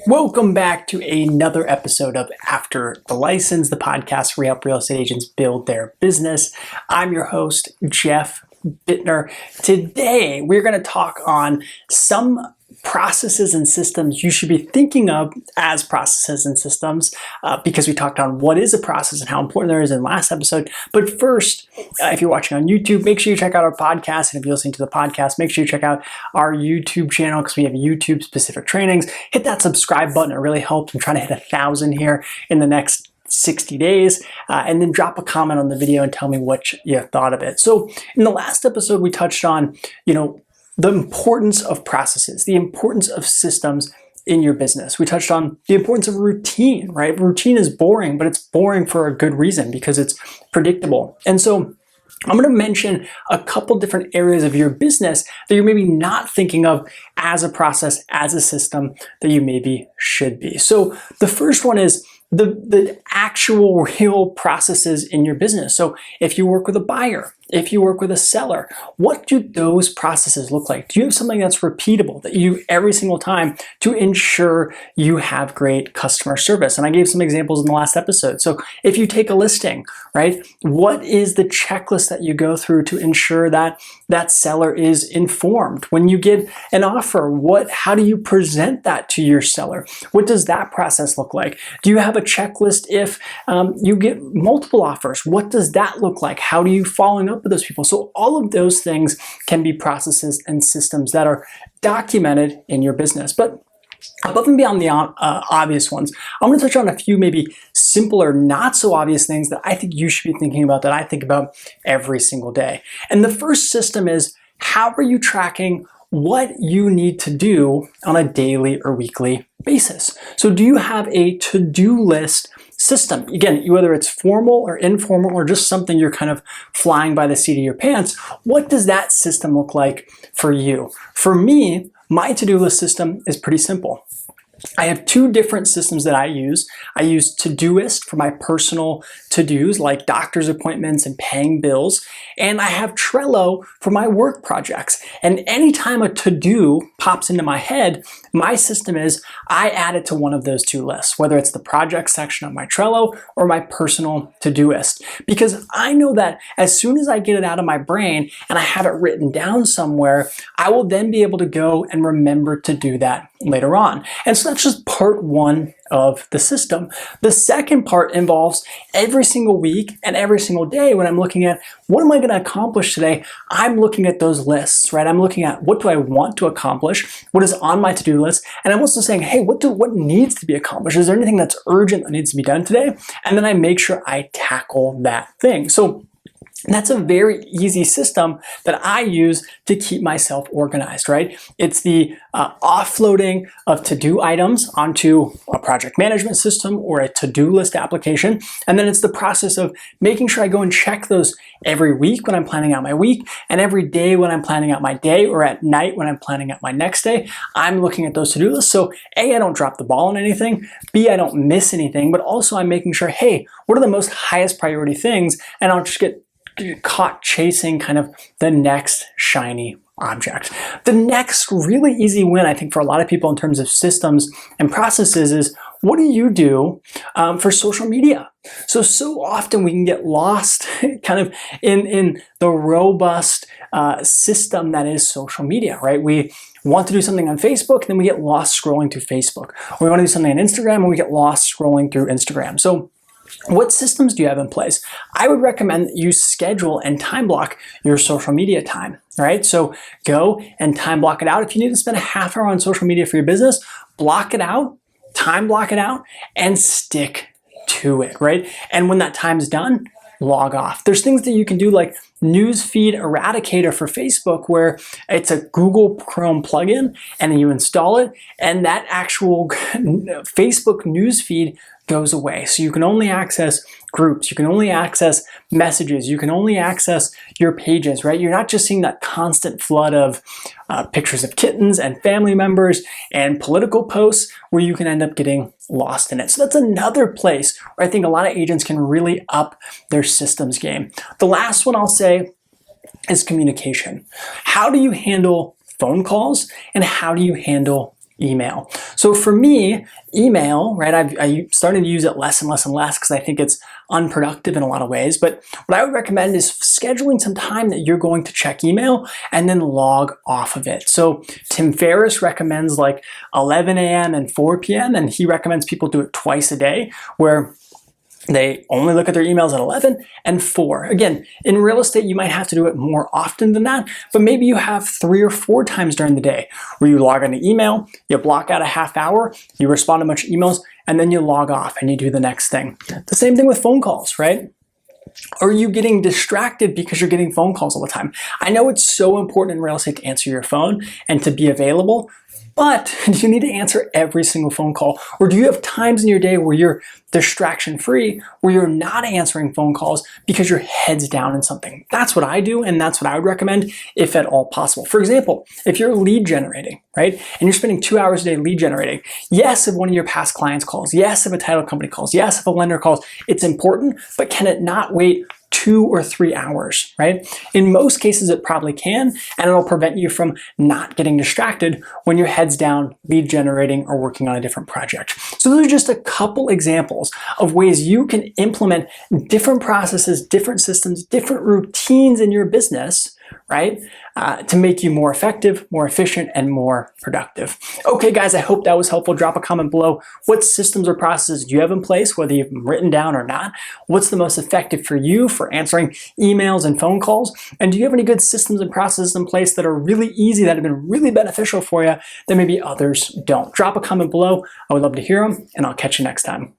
Welcome back to another episode of After the License, the podcast where we help real estate agents build their business. I'm your host, Jeff Bittner. Today, we're going to talk on some processes and systems you should be thinking of as processes and systems because we talked on what is a process and how important there is in the last episode. But first, if you're watching on YouTube, make sure you check out our podcast. And if you're listening to the podcast, make sure you check out our YouTube channel because we have YouTube specific trainings. Hit that subscribe button. It really helps. I'm trying to hit 1,000 here in the next 60 days, and then drop a comment on the video and tell me what you thought of it. So in the last episode, we touched on, the importance of processes, the importance of systems in your business. We touched on the importance of routine, right? Routine is boring, but it's boring for a good reason because it's predictable. And so I'm going to mention a couple different areas of your business that you're maybe not thinking of as a process, as a system that you maybe should be. So the first one is the actual real processes in your business. So if you work with a buyer, if you work with a seller, what do those processes look like? Do you have something that's repeatable that you do every single time to ensure you have great customer service? And I gave some examples in the last episode. So if you take a listing, right, what is the checklist that you go through to ensure that that seller is informed? When you get an offer, how do you present that to your seller? What does that process look like? Do you have a checklist if you get multiple offers? What does that look like? How do you follow up with those people? So all of those things can be processes and systems that are documented in your business. But above and beyond the obvious ones, I'm going to touch on a few maybe simpler, not so obvious things that I think you should be thinking about, that I think about every single day. And the first system is, how are you tracking what you need to do on a daily or weekly basis? So do you have a to-do list system? Again, whether it's formal or informal or just something you're kind of flying by the seat of your pants, what does that system look like for you? For me, my to-do list system is pretty simple. I have two different systems that I use. I use Todoist for my personal to-dos like doctor's appointments and paying bills. And I have Trello for my work projects. And anytime a to-do pops into my head, my system is I add it to one of those two lists, whether it's the project section of my Trello or my personal Todoist. Because I know that as soon as I get it out of my brain and I have it written down somewhere, I will then be able to go and remember to do that later on. And so that's just part one of the system. The second part involves every single week and every single day when I'm looking at what am I going to accomplish today, I'm looking at those lists, right? I'm looking at what do I want to accomplish, what is on my to-do list, and I'm also saying, hey, what needs to be accomplished? Is there anything that's urgent that needs to be done today? And then I make sure I tackle that thing. So that's a very easy system that I use to keep myself organized, right? It's the offloading of to-do items onto a project management system or a to-do list application. And then it's the process of making sure I go and check those every week when I'm planning out my week, and every day when I'm planning out my day, or at night when I'm planning out my next day. I'm looking at those to-do lists. So A, I don't drop the ball on anything. B, I don't miss anything, but also I'm making sure, hey, what are the most highest priority things? And I'll just get caught chasing kind of the next shiny object. The next really easy win, I think, for a lot of people in terms of systems and processes is, what do you do for social media? So often we can get lost kind of in the robust system that is social media, right? We want to do something on Facebook, and then we get lost scrolling through Facebook. Or we want to do something on Instagram, and we get lost scrolling through Instagram. So what systems do you have in place? I would recommend that you schedule and time block your social media time, right? So go and time block it out. If you need to spend a half hour on social media for your business, block it out, time block it out, and stick to it, right? And when that time's done, log off. There's things that you can do like Newsfeed Eradicator for Facebook, where it's a Google Chrome plugin, and you install it, and that actual Facebook newsfeed goes away. So you can only access groups, you can only access messages, you can only access your pages, right? You're not just seeing that constant flood of pictures of kittens and family members and political posts where you can end up getting lost in it. So that's another place where I think a lot of agents can really up their systems game. The last one I'll say is communication. How do you handle phone calls, and how do you handle email. So for me, email, right, I started to use it less and less and less because I think it's unproductive in a lot of ways. But what I would recommend is scheduling some time that you're going to check email and then log off of it. So Tim Ferriss recommends like 11 a.m. and 4 p.m. and he recommends people do it twice a day, where they only look at their emails at 11 and 4. Again, in real estate, you might have to do it more often than that, but maybe you have 3 or 4 times during the day where you log on to email, you block out a half hour, you respond to a bunch of emails, and then you log off and you do the next thing. The same thing with phone calls, right? Are you getting distracted because you're getting phone calls all the time? I know it's so important in real estate to answer your phone and to be available, but do you need to answer every single phone call? Or do you have times in your day where you're distraction free, where you're not answering phone calls because your head's down in something? That's what I do, and that's what I would recommend if at all possible. For example, if you're lead generating, right, and you're spending 2 hours a day lead generating, yes, if one of your past clients calls, yes, if a title company calls, yes, if a lender calls, it's important, but can it not wait 2 or 3 hours, right? In most cases, it probably can, and it'll prevent you from not getting distracted when your head's down, lead generating, or working on a different project. So those are just a couple examples of ways you can implement different processes, different systems, different routines in your business, right? To make you more effective, more efficient, and more productive. Okay, guys, I hope that was helpful. Drop a comment below. What systems or processes do you have in place, whether you've written down or not? What's the most effective for you for answering emails and phone calls? And do you have any good systems and processes in place that are really easy, that have been really beneficial for you, that maybe others don't? Drop a comment below. I would love to hear them, and I'll catch you next time.